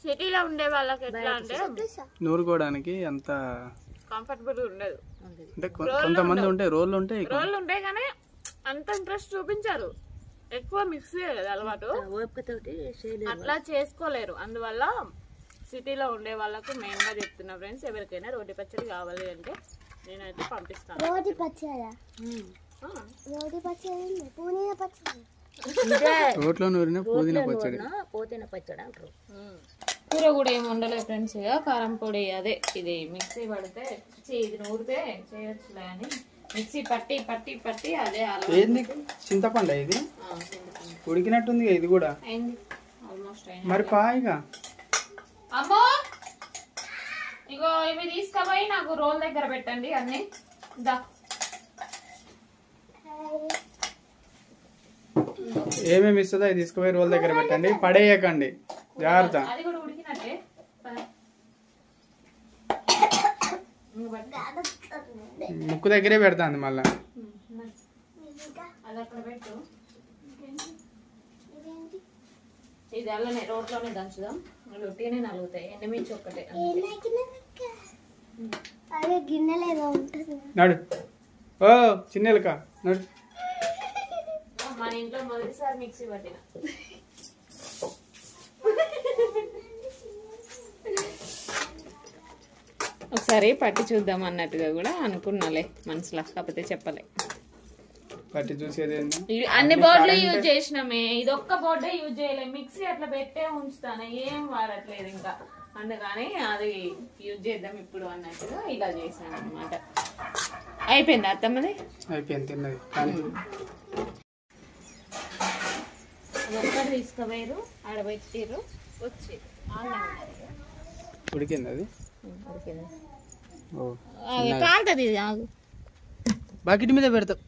సిటీలో ఉండే వాళ్ళకి ఎట్లా అంటే నూరుకోవడానికి అంత కంఫర్టబుల్ ఉండదు. అంటే కొంతమంది ఉంటాయి, రోళ్ళు ఉంటాయి కానీ అంత ఇంట్రెస్ట్ చూపించారు. ఎక్కువ మిక్సీ కదా అలవాటు, అట్లా చేసుకోలేరు. అందువల్ల సిటీలో ఉండే వాళ్ళకు మెయిన్ గా చెప్తున్నా ఫ్రెండ్స్, ఎవరికైనా రోటి పచ్చడి కావాలి అంటే నేనైతే పంపిస్తాను. రోటి పచ్చడి, రోట్లో నూరిన పుదీనా పచ్చడి అంటారు. కూర కూడా ఏమి ఉండలేదు ఫ్రెండ్స్. ఇక కారం పొడి అదే ఇది మిక్సీ పడితే ఇది నూరితే చేయొచ్చులే అని మిక్సీ పట్టి పట్టి పట్టి అదే చింతపండు ఇది ఉడికినట్టుంది ఇది కూడా అయింది ఆల్మోస్ట్ అయింది. మరి పాయిగా అమ్మో ఇగో ఇవి తీసుకుపోయి నాకు రోల్ దగ్గర పెట్టండి అన్ని. ఏమేమి ఇస్తుందో అది తీసుకుపోయి రోల్ దగ్గర పెట్టండి, పడేయకండి, జాగ్రత్త. అది కూడా ఉడికినట్టే. ముక్కు దగ్గరే పెడతాంది మళ్ళా. అది అక్కడ పెట్టు. ఇది అల్లనే రోట్లోనే దంచుదాం, రొట్టినే నలుగుతాయి. ఎండమించి ఒక్కటే నడు. ఓ చిన్నెలక నడు. మన ఇంట్లో మొదటిసారి మిక్సీ పట్టిన. ఒకసారి పట్టి చూద్దాం అన్నట్టుగా కూడా అనుకున్నాలే మనసులో, కాకపోతే చెప్పలే. పట్టి చూసేది అన్ని బోర్డులు యూజ్ చేసినామే, ఇది ఒక్క బోర్డే యూజ్ చేయలే. మిక్సీ అట్లా పెట్టే ఉంచుతాను, ఏం వాడట్లేదు ఇంకా. అందుకని అది యూజ్ చేద్దాం ఇప్పుడు అన్నట్టుగా ఇలా చేసాను అనమాట. అయిపోయింది అత్తమ్మది? అయిపోయింది, తిన్నది. అదొక్కటి తీసుకుపోయారు, ఆడబెట్టిర్రు, వచ్చి ఉడికింది అది. కాలుతుంది ఇది. బకెట్ మీద పెడతాం.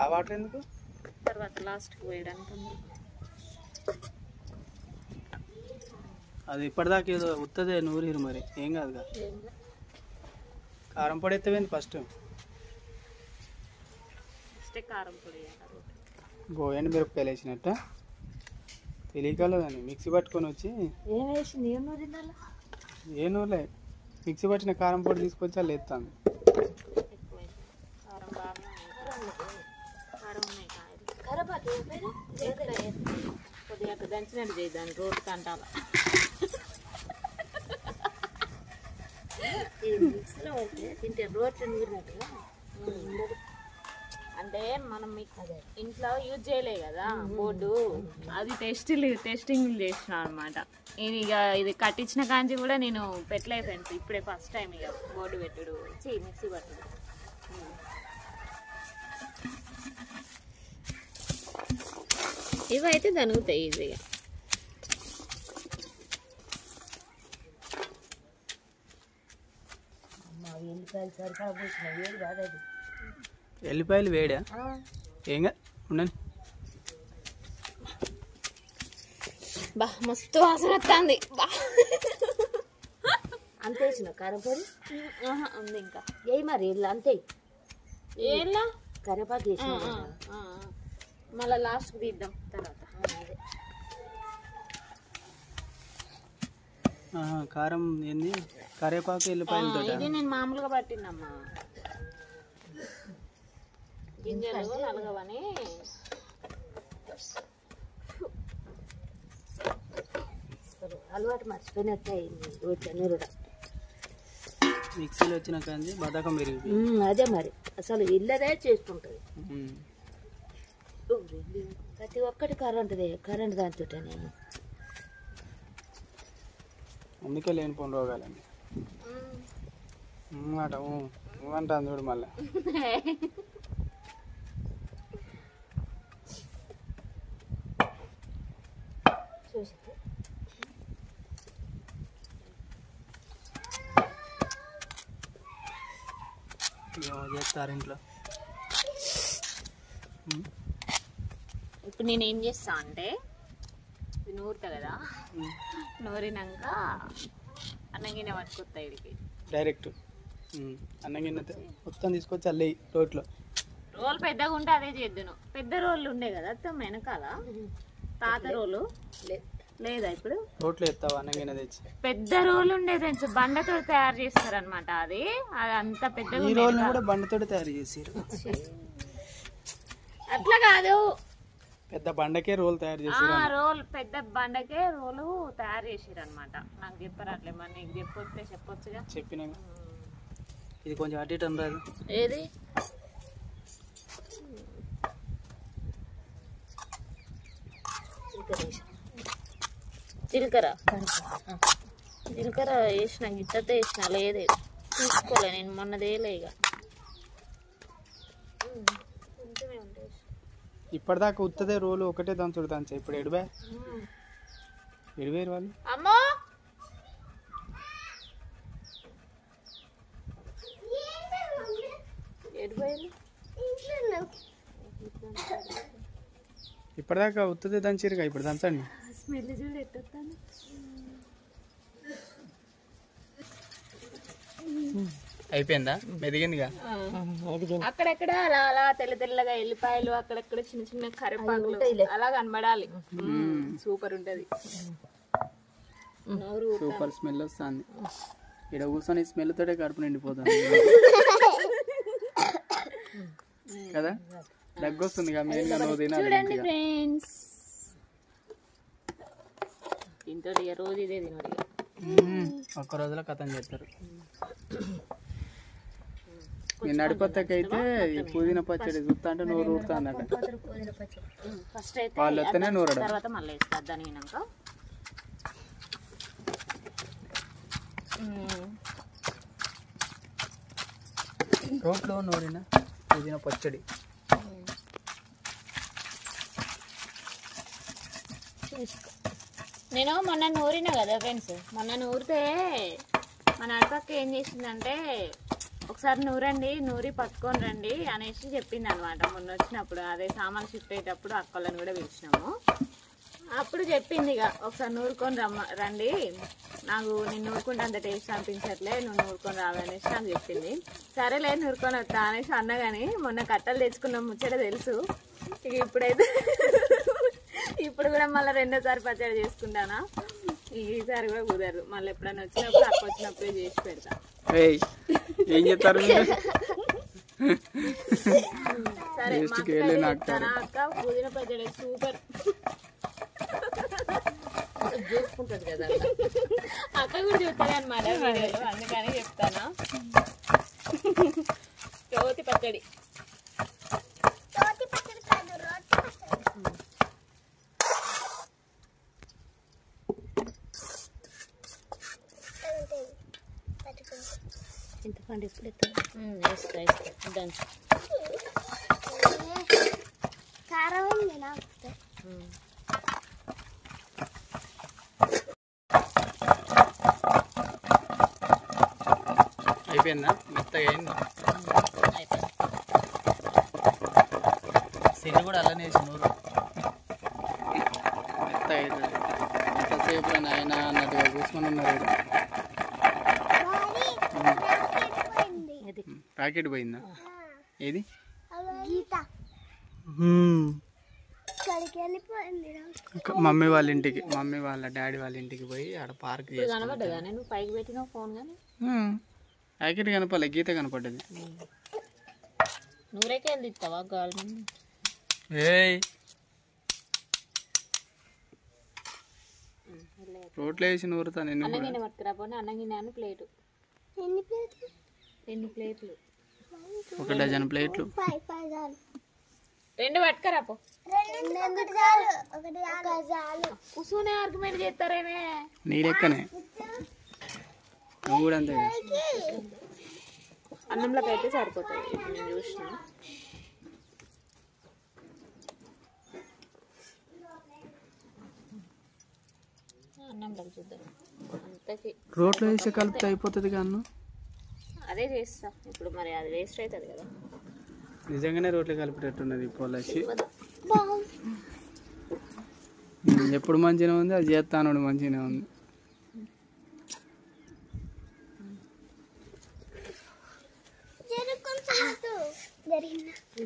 ఆ వాటర్ ఎందుకు తర్వాత లాస్ట్ పోయడానికి? అది ఇప్పటిదాకా ఏదో ఉత్తదే నూరిరు, మరి ఏం కాదుగా. కారం పొడి ఎత్తవేంది ఫస్ట్? కారం పొడి గోయండి మిరపకాయలు వేసినట్ట తెలియకలేదని మిక్సీ పట్టుకొని వచ్చి ఏ నూరలే, మిక్సీ పట్టిన కారం పొడి తీసుకొచ్చి అలా ఎత్తాను. కొద్దిగా దంచినట్టు చేద్దాం, రోడ్డు కంటాల. అంటే మనం ఇంట్లో యూజ్ చేయలే కదా బోర్డు, అది టెస్టింగ్ చేసిన అనమాట. నేను ఇక ఇది కట్టించిన కాంచి కూడా నేను పెట్టలే ఫ్రెండ్స్, ఇప్పుడే ఫస్ట్ టైం ఇక బోర్డు పెట్టుడు మిక్సీ పట్టుడు. ఇవైతే దనుగుతాయి ఈజీగా. ఎల్లిపాయలు వేడా? ఏంగా ఉండండి. బా మస్తు వాసన వస్తుంది. బా అంతే వేసిన కారపొడి ఉంది ఇంకా. ఏ మరి ఇల్లు అంతే ఏలా కరివేపాకు వేసిన మళ్ళీ లాస్ట్కి తీద్దాం తర్వాత. కారం ఏంది? కరివేపాకు ఎల్లిపాయలతో. ఇది నేను మామూలుగా పట్టిందమ్మా, గింజలు నలగవని. అలవాటు మర్చిపోయినట్టు అయింది. మిక్సీలో వచ్చిన కానీ బతకం పెరిగి అదే మరి అసలు ఇల్లదే చేసుకుంటుంది. ప్రతి ఒక్కటి కరెంట్ దాంతో నేను అందుకే లేనిపోని రోగాలండి మాట అంటాను చూడు మళ్ళీ. చూసి చేస్తారు ఇంట్లో. ఇప్పుడు నేను ఏం చేస్తా అంటే నూరుతా కదా, నూరినాక అన్నం గిన్నె పట్టుకొస్తా ఇడికి డైరెక్ట్ అన్నం గిన్నె మొత్తం తీసుకొచ్చి అల్లి రోట్లో. రోల్ పెద్దగా ఉంటే అదే చేద్దును. పెద్ద రోళ్ళు ఉండే కదా అత్తమ్మ వెనకాల, పాత రోలు లేదా ఇప్పుడు రోట్లో ఎత్తావా అన్నం గిన్నె తెచ్చి? పెద్ద రోలు ఉండే తెలుసు, బండతో తయారు చేస్తారనమాట. అది అంత పెద్దగా ఈ రోల్ కూడా బండతో తయారు చేసారు. అట్లా కాదు, పెద్ద బండకే రోల్ తయారు చేసారు. రోల్ పెద్ద బండకే రోలు తయారు చేసారు అనమాట. నాకు చెప్పారు అట్లే, మరి నీకు చెప్పొస్తే చెప్పొచ్చుగా. చెప్పినా ఇది కొంచెం అటు ఇటు రాదు. ఏది జీలకర్ర వేసిన, గిట్టతో వేసిన, లేదే తీసుకోలే నేను మొన్నదేలే. ఇక ఇప్పటిదాకా ఉత్తదే రోలు ఒకటే దంచుడు దంచా. ఇప్పుడు ఎడివేరు వాళ్ళు. అమ్మో ఇప్పటిదాకా ఉత్తదే దంచిరుగా, ఇప్పుడు దంచండి. స్మెల్ చూడు ఎట్టొస్తాను. అయిపోయిందా? మెదిగిందిగా. అక్కడెక్కడ అలా అలా తెల్ల తెల్లగా ఎల్లిపాయలు, అక్కడక్కడ చిన్న చిన్న కరివేపాకులు అలా కనబడాలి. సూపర్ ఉంటది. సూపర్ స్మెల్ వస్తుంది. ఇక్కడ కూర్చొని స్మెల్ తోటే కడుపు నిండిపోతుంది కదా. దగ్గు వస్తుంది మెయిన్ గా. నువ్వు తినాలి ఫ్రెండ్స్. తింటో రోజు ఇదే తినడు. ఒక్క రోజులో కథం చేస్తారు. నేను నడిపత్తకైతే ఈ పుదీనా పచ్చడి చూస్తా అంటే నూరు ఊరుతుందట. ఫస్ట్ అయితే వాళ్ళు వస్తేనే నూరడం, తర్వాత మళ్ళీ వేస్తారు దాని వినాక. రోట్లో నూరిన పుదీనా పచ్చడి. నేను మొన్న నూరినా కదా ఫ్రెండ్స్. మొన్న నూరితే మన అడపక్క ఏం చేసిందంటే, ఒకసారి నూరండి, నూరి పట్టుకొని రండి అనేసి చెప్పింది అనమాట. మొన్న వచ్చినప్పుడు అదే సామాన్ షిఫ్ట్ అయ్యేటప్పుడు అక్కలను కూడా పిలిచినాము. అప్పుడు చెప్పింది ఇక ఒకసారి నూరుకొని రండి, నాకు నేను నూరుకుంటే అంత టేస్ట్ అనిపించట్లే, నువ్వు నూరుకొని రావనేసి నాకు చెప్పింది. సరేలే నూరుకొని వస్తా అనేసి అన్నా. కానీ మొన్న కట్టలు తెచ్చుకున్నాం ముచ్చట తెలుసు. ఇక ఇప్పుడైతే ఇప్పుడు కూడా మళ్ళీ రెండోసారి పచ్చడి చేసుకుంటానా. ఈసారి కూడా కుదరదు. మళ్ళీ ఎప్పుడైనా వచ్చినప్పుడు అక్క వచ్చినప్పుడే చేసి పెడతా. ఏం చెప్తారు? సరే అక్క, పుదీనా పచ్చడి సూపర్. చూసుకుంటది కదా అక్క కూడా చూస్తుంది అనమాట వీడియోలో, అందుకని చెప్తానా. రోటి పచ్చడి చింతపండు ఇప్పుడు వేస్తా దంచు. కారం ఉంది నాకు. అయిపోయిందా? మెత్తగా అయింది. సిరి కూడా అలానే వేసి నూరు మెత్తగా అవుతుంది. ఎంతసేపు ఆయన అన్నట్టుగా కూర్చొని ఉన్నారు. ప్యాకెట్ పోయిందా? ఏది? మమ్మీ వాళ్ళ ఇంటికి, మమ్మీ వాళ్ళ డాడీ వాళ్ళ ఇంటికి పోయి ఆడ పార్క్ కనబడ్డదా? నేను పైకి పెట్టిన ఫోన్ కానీ ప్యాకెట్ కనపడలే, గీత కనపడ్డది. నూరేకే వెళ్ళి ఇస్తావా గాలి? రోట్లో వేసి నూరుతా నేను. అన్నగిన్నె పట్టుకురాపోతే అన్నగిన్నె ప్లేటు. ఎన్ని ప్లేట్లు? 1 డజన్ ప్లేట్లు. 2 పట్టుకరాపో. కూర్చునే ఆర్గ్యుమెంట్ చేస్తారేమే. నీ లెక్కనే నువ్వు కూడా అంతే. అన్నంలోకి అయితే సరిపోతుంది. నేను చూసిన అన్నంలోకి చూద్దాం. అంతకి రోట్లో వేసి కలిపితే అయిపోతుంది కానీ అదే చేస్తా ఇప్పుడు. మరి అది వేస్ట్ అవుతుంది కదా. నిజంగానే రోట్లో కలిపేటట్టున్నది పొలసి. ఎప్పుడు మంచిగా ఉంది అది చేస్తాను మంచిగానే ఉంది.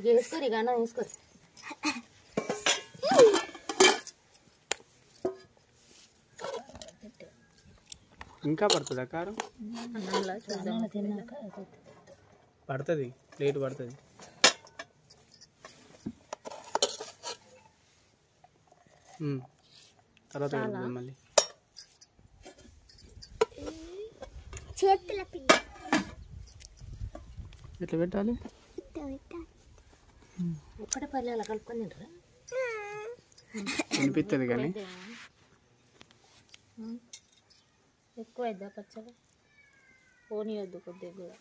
వేసుకోరు కానీ వేసుకోరు. ఇంకా పడుతుందా కారం? తిన్నాక పడుతుంది, ప్లేట్ పడుతుంది. తర్వాత కలుపుదాం మళ్ళీ. చేతుల పిండి ఎట్లా పెట్టాలి? ఒక్కటే పల్లె అలా కలుపుకొని తింటారా? వినిపిస్తుంది కానీ ఎక్కువ అయిద్దా పచ్చడి? పోనీయొద్దు కొద్దిగా కూడా.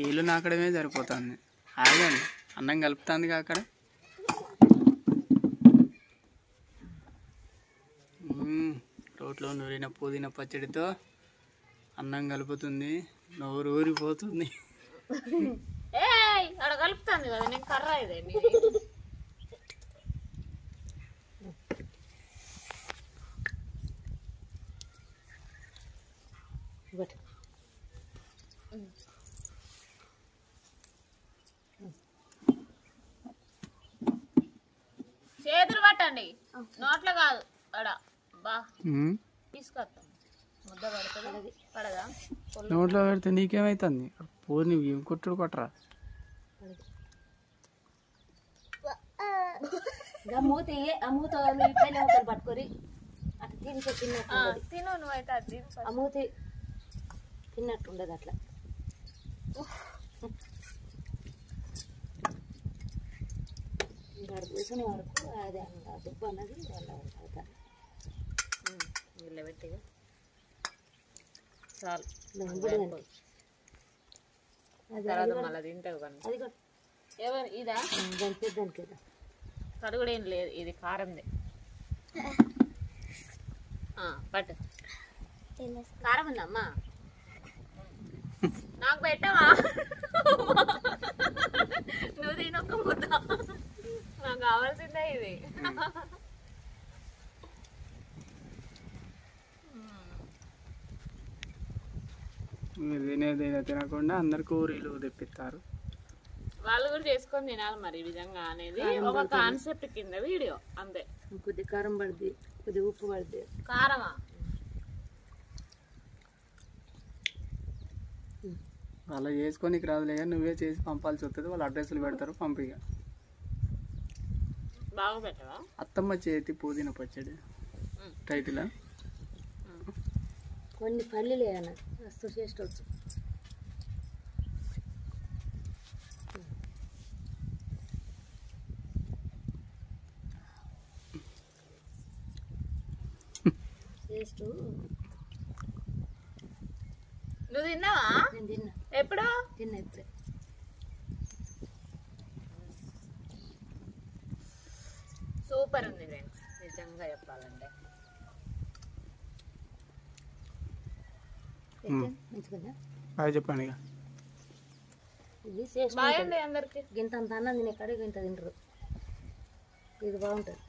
ఏళ్ళు నాకడమే సరిపోతుంది. ఆగండి, అన్నం కలుపుతుంది అక్కడ. రోట్లో నూరిన పుదీనా పచ్చడితో అన్నం కలుపుతుంది. నోరు ఊరిపోతుంది. అక్కడ కలుపుతుంది కదా, నేను కర్ర ఇదే చేతులు పట్టండి, నోట్లో కాదు. అడ బా తీసుకొస్తాం. ముద్ద పడుతుంది పడదా? నోట్లో పెడితే నీకేమైతుంది? పోనీ కొట్టుడు కొట్టరా? మూతి ఆ మూత పైన మూతలు పట్టుకొని అట్లా తింటే తిన్నట్టు తిను. నువ్వైతే అది ఆ మూతి తిన్నట్టు ఉండదు అట్లా. కూర్చునే వరకు అదే దుబ్బు అన్నది అవుతారు. నీళ్ళ పెట్టిగా చాలు. తర్వాత మళ్ళీ తింటావు కానీ. అది కూడా ఎవరు ఇదా? దానికి దానికి అది కూడా ఏం లేదు, ఇది కారందే. పట్టు. కారం ఉందమ్మా, నాకు పెట్టవా? నువ్వు తినొక్క ముద్ద, నాకు కావాల్సిందే ఇది. మీరు తినేదైనా తినకుండా అందరు కూరీలు తెప్పిస్తారు. వాళ్ళు కూడా చేసుకొని తినాలి మరి ఈ విధంగా అనేది ఒక కాన్సెప్ట్ కింద వీడియో అంతే. కొద్ది కారం పడుద్ది, కొద్ది ఉప్పు పడుద్ది. కారమా? అలా చేసుకొని రాదులే, నువ్వే చేసి పంపాల్సి వస్తుంది. వాళ్ళు అడ్రస్లు పెడతారు, పంపిగా. బాగా పెట్టవా? అత్తమ్మ చేతి పుదీనా పచ్చడి టైటిల్. కొన్ని పల్లీలు వేయాలి, వస్తు చేసుకోవచ్చు. టేస్ట్ నువ్వు తిన్నావా? నేను తిన్నా. ఎప్పుడు తిన్నా? ఇప్పుడే. సూపర్ ఉంది ఫ్రెండ్స్, నిజంగా చెప్పాలంటే. మంచిగా బాగా చెప్పండి. ఇక ఇది చేసి బాగుంది అందరికి. గింత అంత అన్నం తినే కాడికి ఇంత తింటారు. ఇది బాగుంటుంది.